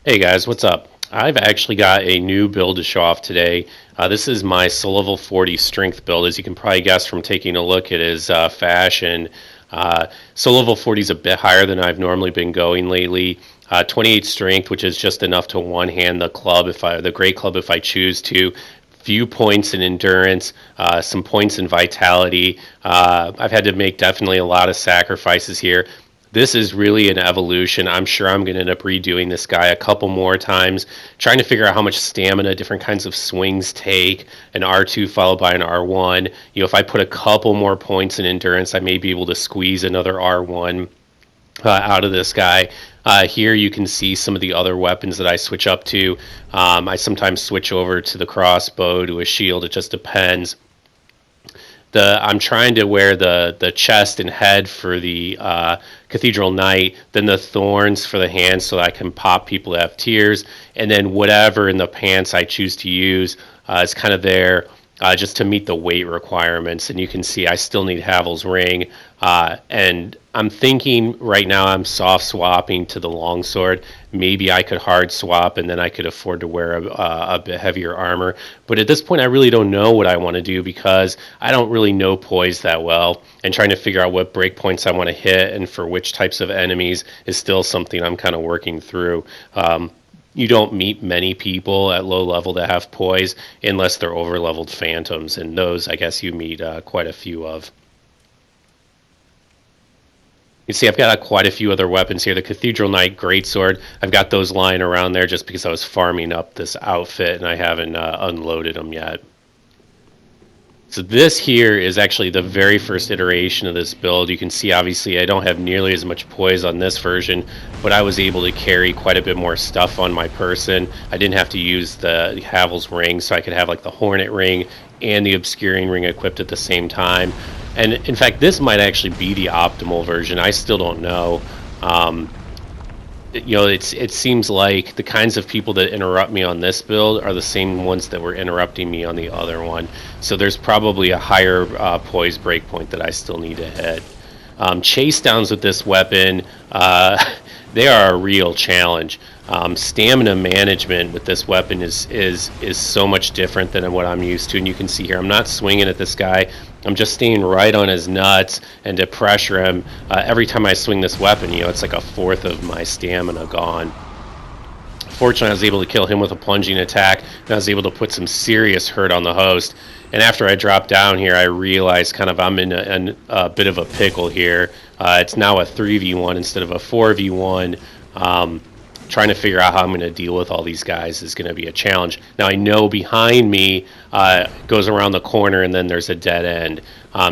Hey guys, what's up? I've actually got a new build to show off today. This is my SOL level 40 strength build. As you can probably guess from taking a look at his fashion, SOL level 40 is a bit higher than I've normally been going lately. 28 strength, which is just enough to one-hand the great club if I choose to. Few points in endurance, some points in vitality. I've had to make definitely a lot of sacrifices here. This is really an evolution. I'm sure I'm going to end up redoing this guy a couple more times, trying to figure out how much stamina different kinds of swings take. An R2 followed by an R1. If I put a couple more points in endurance, I may be able to squeeze another R1 out of this guy. Here you can see some of the other weapons that I switch up to. I sometimes switch over to the crossbow, to a shield. It just depends. I'm trying to wear the chest and head for the Cathedral Knight, then the thorns for the hands so that I can pop people that have tears, and then whatever in the pants I choose to use is kind of there just to meet the weight requirements. And you can see I still need Havel's ring, and I'm thinking right now I'm soft swapping to the longsword. Maybe I could hard swap and then I could afford to wear a bit heavier armor. But at this point, I really don't know what I want to do because I don't really know poise that well. And trying to figure out what breakpoints I want to hit and for which types of enemies is still something I'm kind of working through. You don't meet many people at low level that have poise unless they're over leveled phantoms, and those I guess you meet quite a few of. You see, I've got quite a few other weapons here. The Cathedral Knight Greatsword, I've got those lying around there just because I was farming up this outfit and I haven't unloaded them yet. So this here is actually the very first iteration of this build. You can see obviously I don't have nearly as much poise on this version, but I was able to carry quite a bit more stuff on my person. I didn't have to use the Havel's ring, so I could have like the Hornet ring and the Obscuring ring equipped at the same time. And in fact, this might actually be the optimal version. I still don't know. It seems like the kinds of people that interrupt me on this build are the same ones that were interrupting me on the other one. So there's probably a higher poise breakpoint that I still need to hit. Chase downs with this weapon, they are a real challenge. Stamina management with this weapon is so much different than what I'm used to, and you can see here I'm not swinging at this guy. I'm just staying right on his nuts, and to pressure him every time I swing this weapon, it's like a fourth of my stamina gone. Fortunately, I was able to kill him with a plunging attack, and I was able to put some serious hurt on the host. And after I dropped down here, I realized kind of I'm in a bit of a pickle here. It's now a 3v1 instead of a 4v1. Trying to figure out how I'm going to deal with all these guys is going to be a challenge. Now I know behind me goes around the corner and then there's a dead end.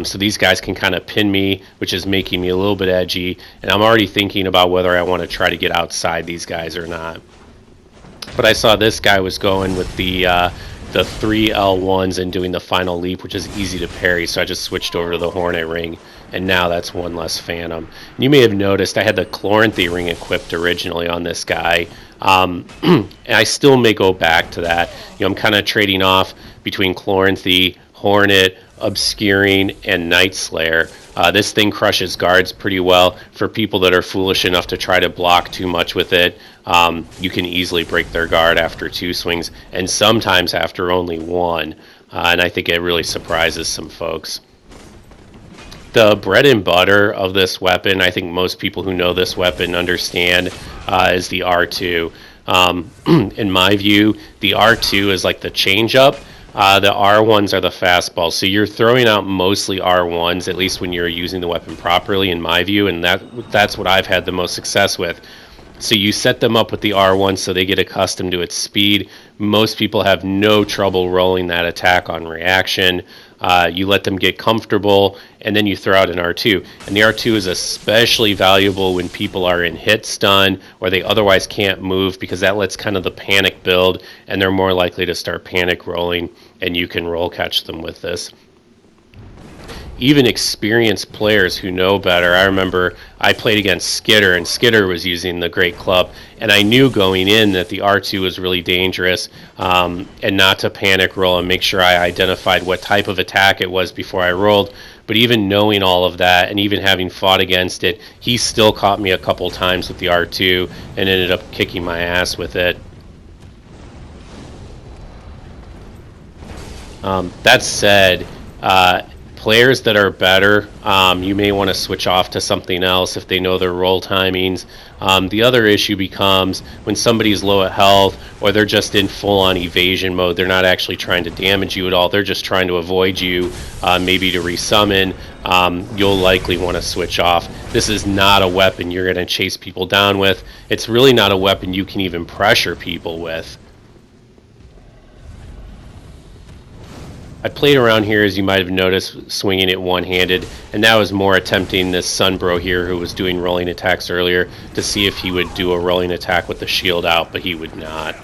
So these guys can kind of pin me, which is making me a little bit edgy. And I'm already thinking about whether I want to try to get outside these guys or not. But I saw this guy was going with the three L1s and doing the final leap, which is easy to parry. So I just switched over to the Hornet ring, and now that's one less Phantom. And you may have noticed I had the Chloranthy ring equipped originally on this guy, and I still may go back to that. I'm kind of trading off between Chloranthy, Hornet, Obscuring, and Night Slayer. This thing crushes guards pretty well. For people that are foolish enough to try to block too much with it, you can easily break their guard after 2 swings, and sometimes after only 1. And I think it really surprises some folks. The bread and butter of this weapon, I think most people who know this weapon understand, is the R2. In my view, the R2 is like the change-up. The R1s are the fastballs. So you're throwing out mostly R1s, at least when you're using the weapon properly, in my view, and that's what I've had the most success with. So you set them up with the R1 so they get accustomed to its speed. Most people have no trouble rolling that attack on reaction. You let them get comfortable, and then you throw out an R2. And the R2 is especially valuable when people are in hit stun or they otherwise can't move, because that lets kind of the panic build, and they're more likely to start panic rolling, and you can roll catch them with this. even experienced players who know better. I remember I played against Skitter, and Skitter was using the great club, and I knew going in that the R2 was really dangerous, and not to panic roll and make sure I identified what type of attack it was before I rolled. But even knowing all of that and even having fought against it, he still caught me a couple times with the R2 and ended up kicking my ass with it. That said, players that are better, you may want to switch off to something else if they know their roll timings. The other issue becomes when somebody's low at health or they're just in full-on evasion mode. They're not actually trying to damage you at all. They're just trying to avoid you, maybe to resummon. You'll likely want to switch off. This is not a weapon you're going to chase people down with. It's really not a weapon you can even pressure people with. I played around here, as you might have noticed, swinging it one-handed, and that was more attempting this Sunbro here who was doing rolling attacks earlier to see if he would do a rolling attack with the shield out, but he would not.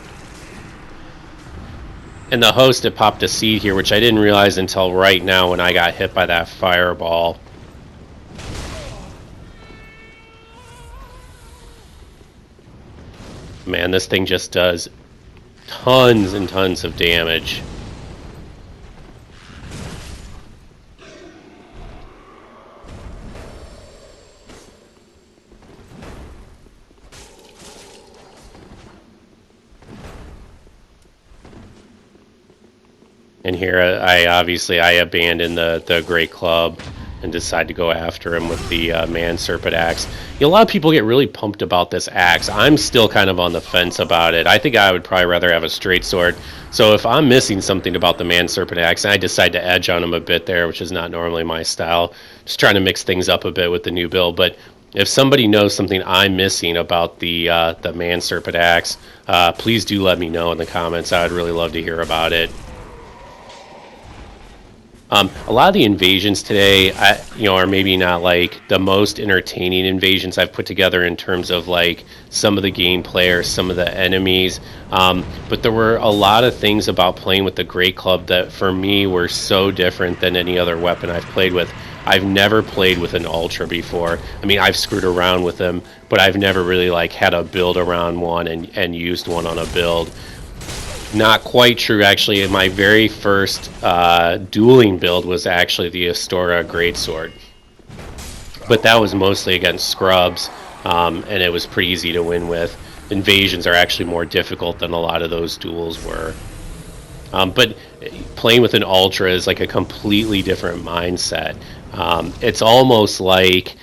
And the host had popped a seed here, which I didn't realize until right now when I got hit by that fireball. Man, this thing just does tons and tons of damage. And here I abandoned the Great Club and decide to go after him with the Man Serpent Axe. A lot of people get really pumped about this axe. I'm still kind of on the fence about it. I think I would probably rather have a straight sword. So if I'm missing something about the Man Serpent Axe, and I decide to edge on him a bit there, which is not normally my style, just trying to mix things up a bit with the new build. But if somebody knows something I'm missing about the Man Serpent Axe, please do let me know in the comments. I would really love to hear about it. A lot of the invasions today, are maybe not like the most entertaining invasions I've put together in terms of like some of the gameplay or some of the enemies. But there were a lot of things about playing with the Great Club that for me were so different than any other weapon I've played with. I've never played with an Ultra before. I mean, I've screwed around with them, but I've never really like had a build around one and used one on a build. Not quite true, actually. My very first dueling build was actually the Astora Greatsword. But that was mostly against scrubs, and it was pretty easy to win with. Invasions are actually more difficult than a lot of those duels were. But playing with an Ultra is like a completely different mindset. It's almost like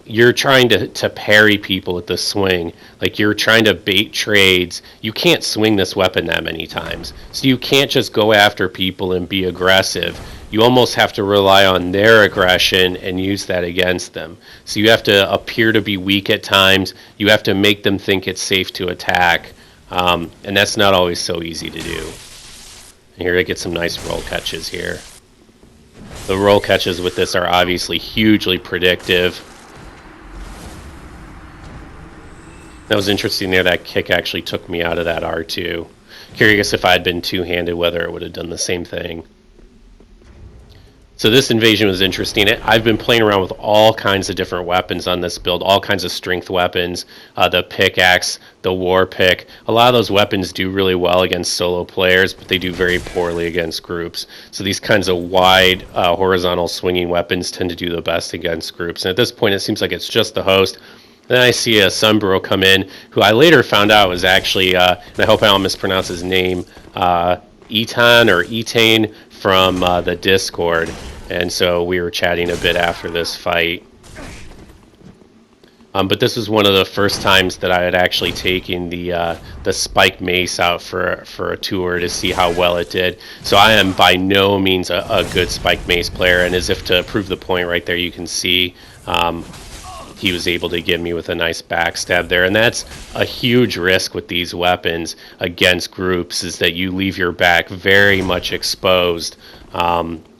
you're trying to parry people with the swing. Like you're trying to bait trades. You can't swing this weapon that many times. So you can't just go after people and be aggressive. You almost have to rely on their aggression and use that against them. So you have to appear to be weak at times. You have to make them think it's safe to attack. And that's not always so easy to do. And here I get some nice roll catches here. The roll catches with this are obviously hugely predictive. That was interesting there. That kick actually took me out of that R2. Curious if I had been two-handed whether it would have done the same thing. So this invasion was interesting. I've been playing around with all kinds of different weapons on this build, all kinds of strength weapons, the pickaxe, the war pick. A lot of those weapons do really well against solo players, but they do very poorly against groups. So these kinds of wide, horizontal swinging weapons tend to do the best against groups. And at this point, it seems like it's just the host. Then I see a Sunbro come in, who I later found out was actually, and I hope I don't mispronounce his name, Etan or Etane from the Discord. And so we were chatting a bit after this fight. But this was one of the first times that I had actually taken the spike mace out for a tour to see how well it did. So I am by no means a good spike mace player, and as if to prove the point right there, you can see he was able to get me with a nice backstab there. And that's a huge risk with these weapons against groups, is that you leave your back very much exposed.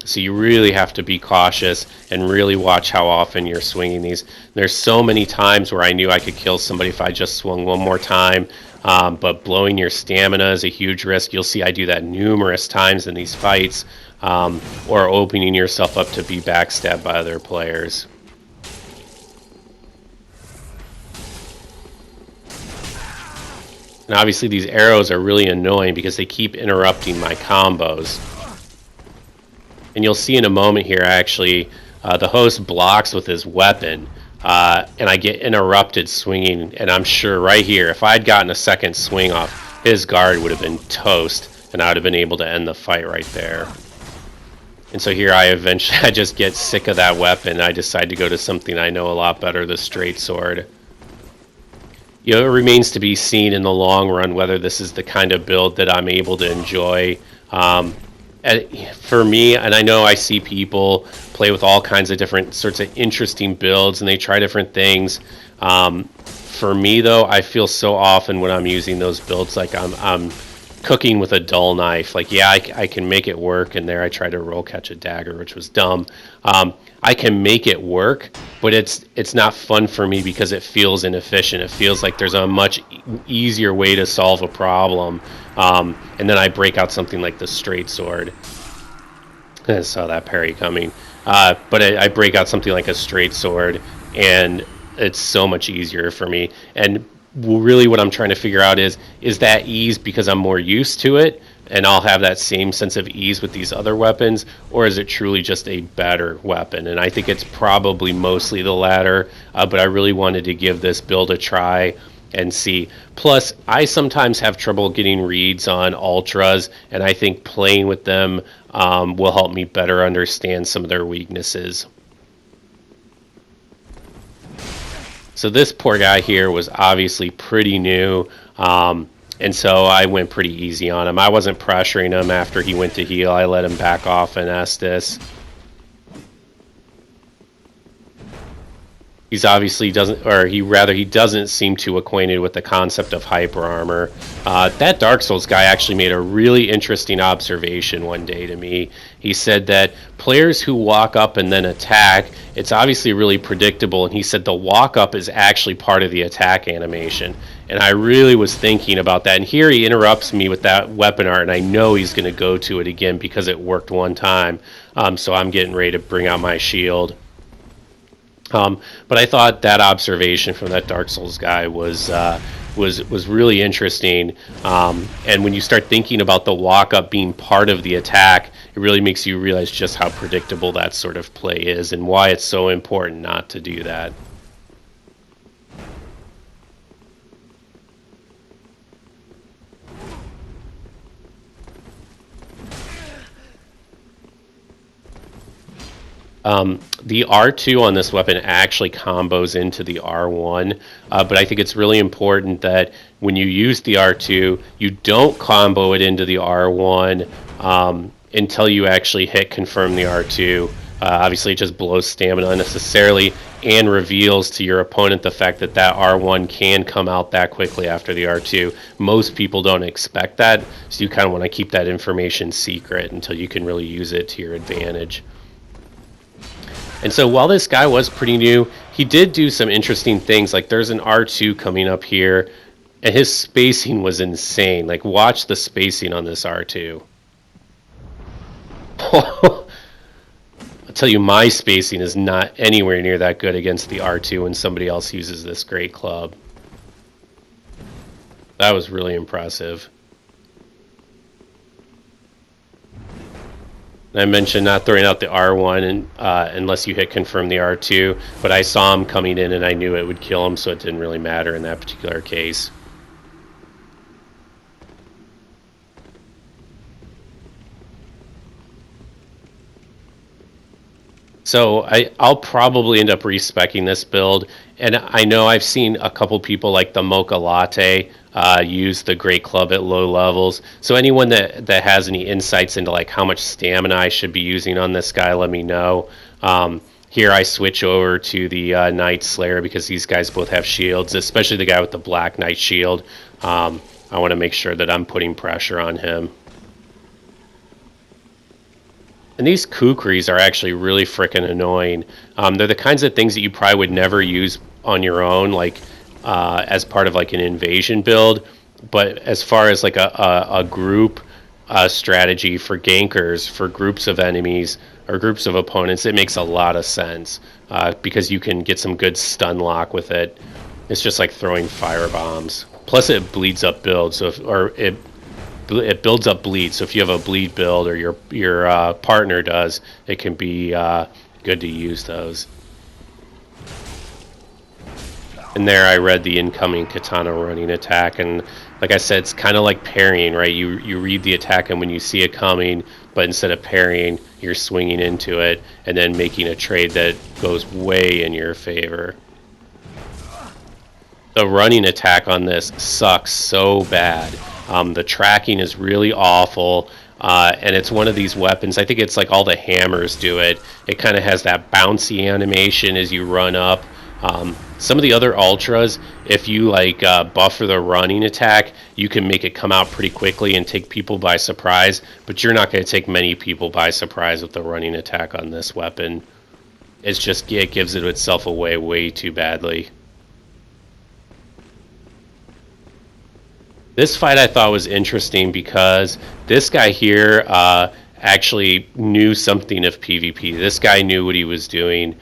So you really have to be cautious and really watch how often you're swinging these. There's so many times where I knew I could kill somebody if I just swung one more time, but blowing your stamina is a huge risk. You'll see I do that numerous times in these fights. or opening yourself up to be backstabbed by other players. And obviously these arrows are really annoying because they keep interrupting my combos. And you'll see in a moment here, actually, the host blocks with his weapon, and I get interrupted swinging. And I'm sure right here, if I'd gotten a second swing off, his guard would have been toast, and I would have been able to end the fight right there. And so here I just get sick of that weapon, and I decide to go to something I know a lot better, the straight sword. It remains to be seen in the long run whether this is the kind of build that I'm able to enjoy. For me, and I know I see people play with all kinds of different sorts of interesting builds, and they try different things. For me, though, I feel so often when I'm using those builds like I'm cooking with a dull knife. Like, yeah, I can make it work, and there I tried to roll catch a dagger, which was dumb. I can make it work, but it's not fun for me because it feels inefficient. It feels like there's a much easier way to solve a problem, and then I break out something like the straight sword. I saw that parry coming, but I break out something like a straight sword, and it's so much easier for me. And really what I'm trying to figure out is that ease because I'm more used to it and I'll have that same sense of ease with these other weapons, or is it truly just a better weapon? And I think it's probably mostly the latter, but I really wanted to give this build a try and see. Plus, I sometimes have trouble getting reads on ultras, and I think playing with them will help me better understand some of their weaknesses. So this poor guy here was obviously pretty new, and so I went pretty easy on him. I wasn't pressuring him after he went to heal. I let him back off in Estus. He's obviously he doesn't seem too acquainted with the concept of hyper armor. That Dark Souls guy actually made a really interesting observation one day to me. He said that players who walk up and then attack, it's obviously really predictable, and he said the walk up is actually part of the attack animation. And I really was thinking about that. And here he interrupts me with that weapon art, and I know he's going to go to it again because it worked one time. So I'm getting ready to bring out my shield. But I thought that observation from that Dark Souls guy was really interesting. And when you start thinking about the walk up being part of the attack, it really makes you realize just how predictable that sort of play is and why it's so important not to do that. The R2 on this weapon actually combos into the R1, but I think it's really important that when you use the R2, you don't combo it into the R1 until you actually hit confirm the R2. Obviously, it just blows stamina unnecessarily and reveals to your opponent the fact that that R1 can come out that quickly after the R2. Most people don't expect that, so you kind of want to keep that information secret until you can really use it to your advantage. And so while this guy was pretty new, he did do some interesting things. Like there's an R2 coming up here, and his spacing was insane. Like watch the spacing on this R2. I'll tell you, my spacing is not anywhere near that good against the R2 when somebody else uses this great club. That was really impressive. I mentioned not throwing out the R1 unless you hit confirm the R2, but I saw him coming in and I knew it would kill him, so it didn't really matter in that particular case. So I'll probably end up respecing this build, and I know I've seen a couple people like the Mocha Latte use the Great Club at low levels. So anyone that has any insights into like how much stamina I should be using on this guy, let me know. Here I switch over to the Knight Slayer because these guys both have shields, especially the guy with the Black Knight shield. I want to make sure that I'm putting pressure on him. And these kukris are actually really freaking annoying. They're the kinds of things that you probably would never use on your own, like as part of like an invasion build. But as far as like a group strategy for gankers, for groups of enemies or groups of opponents. It makes a lot of sense because you can get some good stun lock with it. It's just like throwing fire bombs. Plus, it bleeds up build, so it builds up bleed. So if you have a bleed build or your partner does, it can be good to use those. And there I read the incoming katana running attack, and like I said, it's kind of like parrying, right? You read the attack, and when you see it coming, but instead of parrying, you're swinging into it and then making a trade that goes way in your favor. The running attack on this sucks so bad. The tracking is really awful, and it's one of these weapons. I think it's like all the hammers do it. It kind of has that bouncy animation as you run up. Some of the other ultras, if you like buffer the running attack, you can make it come out pretty quickly and take people by surprise, but you're not going to take many people by surprise with the running attack on this weapon. It's just, it gives it itself away way too badly. This fight I thought was interesting because this guy here actually knew something of PvP. This guy knew what he was doing.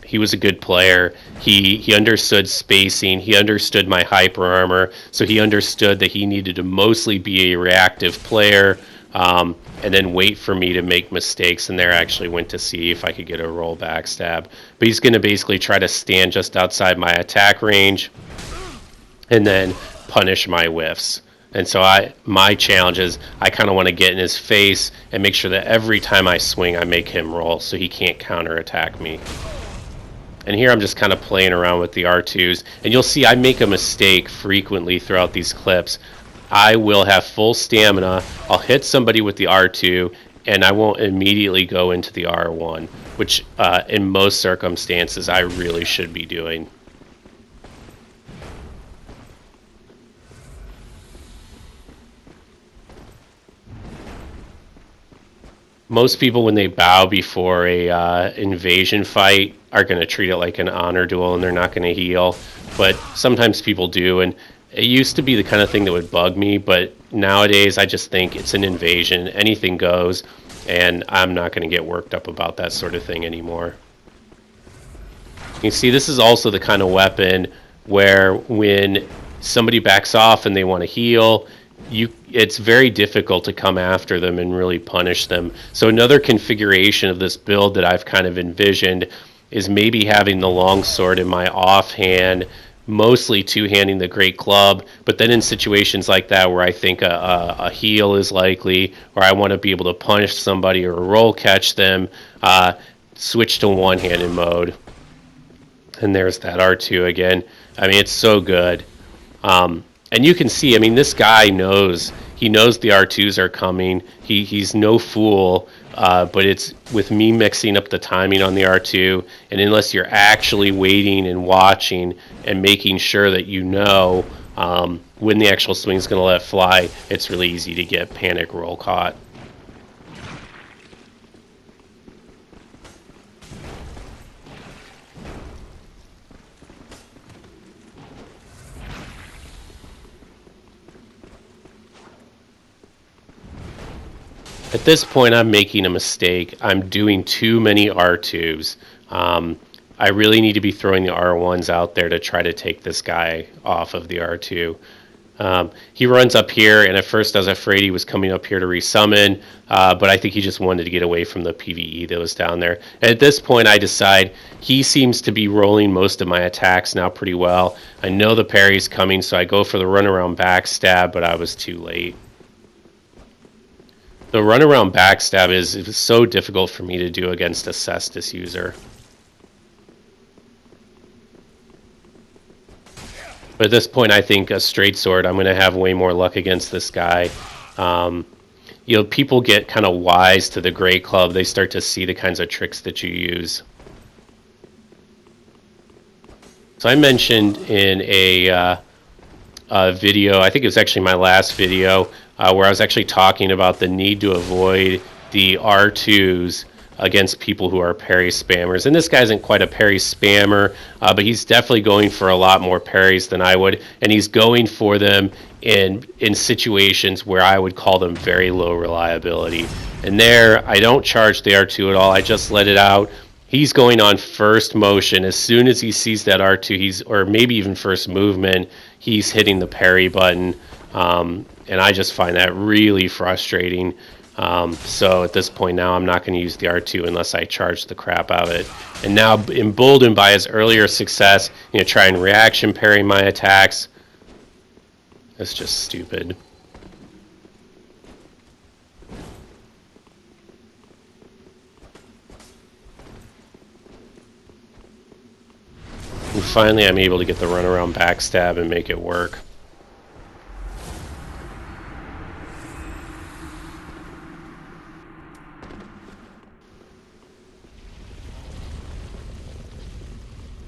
He was a good player. He understood spacing. He understood my hyper armor. So he understood that he needed to mostly be a reactive player and then wait for me to make mistakes. And there I actually went to see if I could get a roll backstab. But he's going to basically try to stand just outside my attack range and then punish my whiffs. And so my challenge is I kind of want to get in his face and make sure that every time I swing I make him roll so he can't counterattack me. And here I'm just kind of playing around with the R2s. And you'll see I make a mistake frequently throughout these clips. I will have full stamina. I'll hit somebody with the R2, and I won't immediately go into the R1, which in most circumstances I really should be doing. Most people, when they bow before a invasion fight, are going to treat it like an honor duel, and they're not going to heal. But sometimes people do, and it used to be the kind of thing that would bug me, but nowadays I just think it's an invasion. Anything goes, and I'm not going to get worked up about that sort of thing anymore. You see, this is also the kind of weapon where when somebody backs off and they want to heal, it's very difficult to come after them and really punish them. So another configuration of this build that I've kind of envisioned is maybe having the longsword in my offhand, mostly two-handing the great club, but then in situations like that where I think a heal is likely, or I want to be able to punish somebody or roll catch them, switch to one-handed mode. And there's that R2 again. I mean, it's so good. And you can see, I mean, this guy knows. He knows the R2s are coming. He's no fool, but it's with me mixing up the timing on the R2, and unless you're actually waiting and watching and making sure that you know when the actual swing is going to let fly, it's really easy to get panic roll caught. At this point, I'm making a mistake. I'm doing too many R2s. I really need to be throwing the R1s out there to try to take this guy off of the R2. He runs up here, and at first I was afraid he was coming up here to resummon, but I think he just wanted to get away from the PvE that was down there. And at this point, I decide he seems to be rolling most of my attacks now pretty well. I know the parry's coming, so I go for the runaround backstab, but I was too late. The runaround backstab is so difficult for me to do against a Cestus user. But at this point, I think a straight sword, I'm going to have way more luck against this guy. You know, people get kind of wise to the Great Club. They start to see the kinds of tricks that you use. So I mentioned in a video, I think it was actually my last video, where I was actually talking about the need to avoid the R2s against people who are parry spammers. And this guy isn't quite a parry spammer, but he's definitely going for a lot more parries than I would, and he's going for them in situations where I would call them very low reliability. And there, I don't charge the R2 at all. I just let it out. He's going on first motion. As soon as he sees that R2, or maybe even first movement, he's hitting the parry button. And I just find that really frustrating. So at this point now, I'm not going to use the R2 unless I charge the crap out of it. And now, emboldened by his earlier success, try and reaction parry my attacks. That's just stupid. And finally, I'm able to get the runaround backstab and make it work.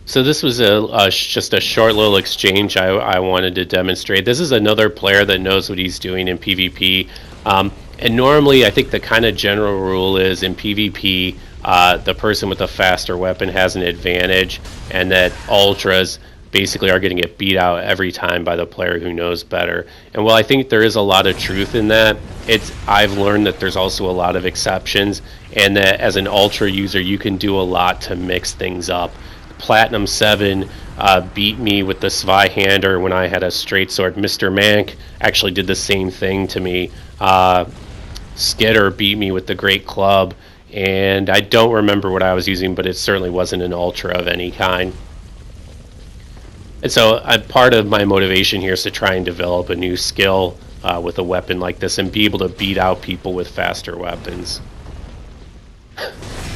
So this was just a short little exchange I wanted to demonstrate. This is another player that knows what he's doing in PvP. And normally, I think the kind of general rule is in PvP, the person with the faster weapon has an advantage, and that ultras basically are going to get beat out every time by the player who knows better. And while I think there is a lot of truth in that, I've learned that there's also a lot of exceptions, and that as an ultra user, you can do a lot to mix things up. Platinum 7 beat me with the Zweihander when I had a straight sword. Mr. Mank actually did the same thing to me. Skitter beat me with the Great Club, and I don't remember what I was using, but it certainly wasn't an ultra of any kind. And so part of my motivation here is to try and develop a new skill with a weapon like this and be able to beat out people with faster weapons.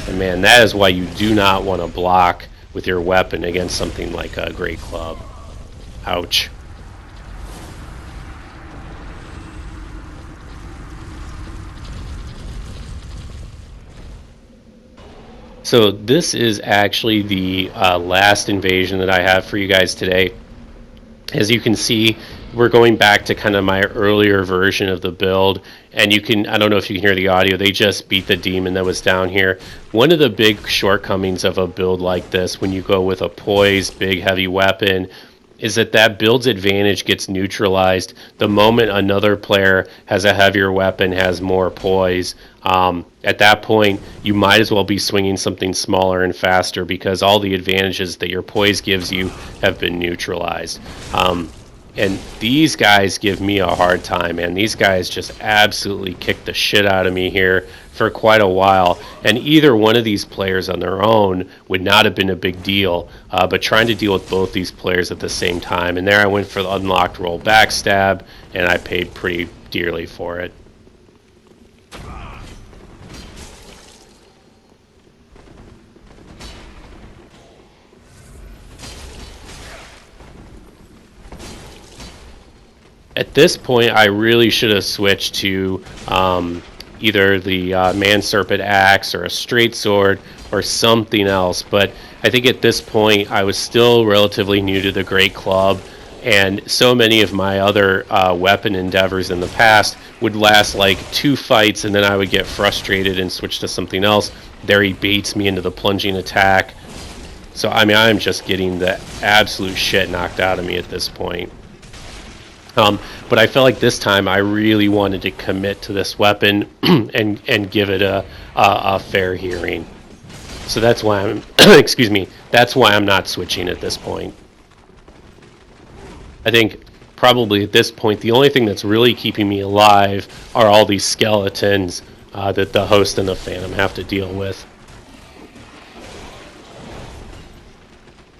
And man, that is why you do not want to block with your weapon against something like a Great Club. Ouch. So this is actually the last invasion that I have for you guys today. As you can see, we're going back to kind of my earlier version of the build, and I don't know if you can hear the audio, they just beat the demon that was down here. One of the big shortcomings of a build like this, when you go with a poised, big, heavy weapon, is that build's advantage gets neutralized the moment another player has a heavier weapon, has more poise. At that point, you might as well be swinging something smaller and faster because all the advantages that your poise gives you have been neutralized. And these guys give me a hard time, man. These guys just absolutely kick the shit out of me here for quite a while. And either one of these players on their own would not have been a big deal, but trying to deal with both these players at the same time. And there I went for the unlocked roll backstab, and I paid pretty dearly for it. At this point, I really should have switched to either the Man Serpent Axe or a straight sword or something else. But I think at this point, I was still relatively new to the Great Club, and so many of my other weapon endeavors in the past would last like 2 fights, and then I would get frustrated and switch to something else. There he baits me into the plunging attack. So, I mean, I'm just getting the absolute shit knocked out of me at this point. But I felt like this time I really wanted to commit to this weapon and give it a fair hearing. So that's why I'm excuse me. That's why I'm not switching at this point. I think probably at this point the only thing that's really keeping me alive are all these skeletons that the host and the Phantom have to deal with.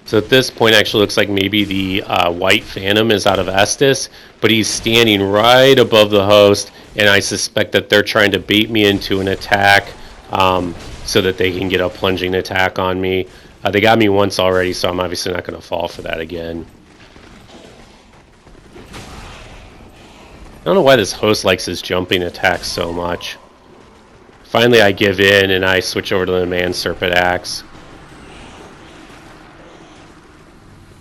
So at this point, actually looks like maybe the white Phantom is out of Estus, but he's standing right above the host, and I suspect that they're trying to bait me into an attack so that they can get a plunging attack on me. They got me once already, so I'm obviously not going to fall for that again. I don't know why this host likes his jumping attacks so much. Finally, I give in, and I switch over to the Man Serpent Axe.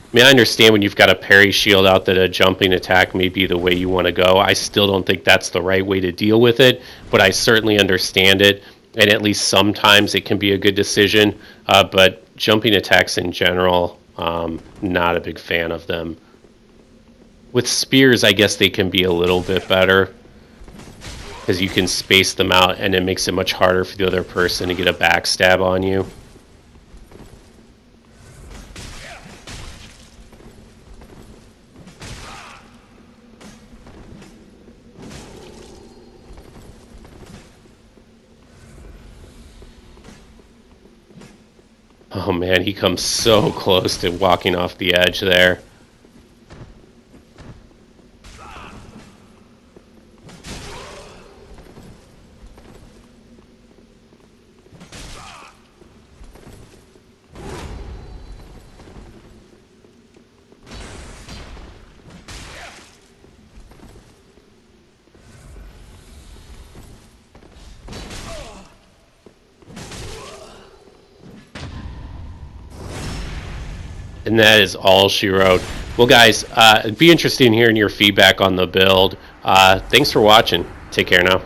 I mean, I understand when you've got a parry shield out that a jumping attack may be the way you want to go. I still don't think that's the right way to deal with it, but I certainly understand it. and at least sometimes it can be a good decision. But jumping attacks in general, not a big fan of them. With spears, I guess they can be a little bit better because you can space them out, and it makes it much harder for the other person to get a backstab on you. Oh man, he comes so close to walking off the edge there. And that is all she wrote. Well, guys, it'd be interesting hearing your feedback on the build. Thanks for watching. Take care now.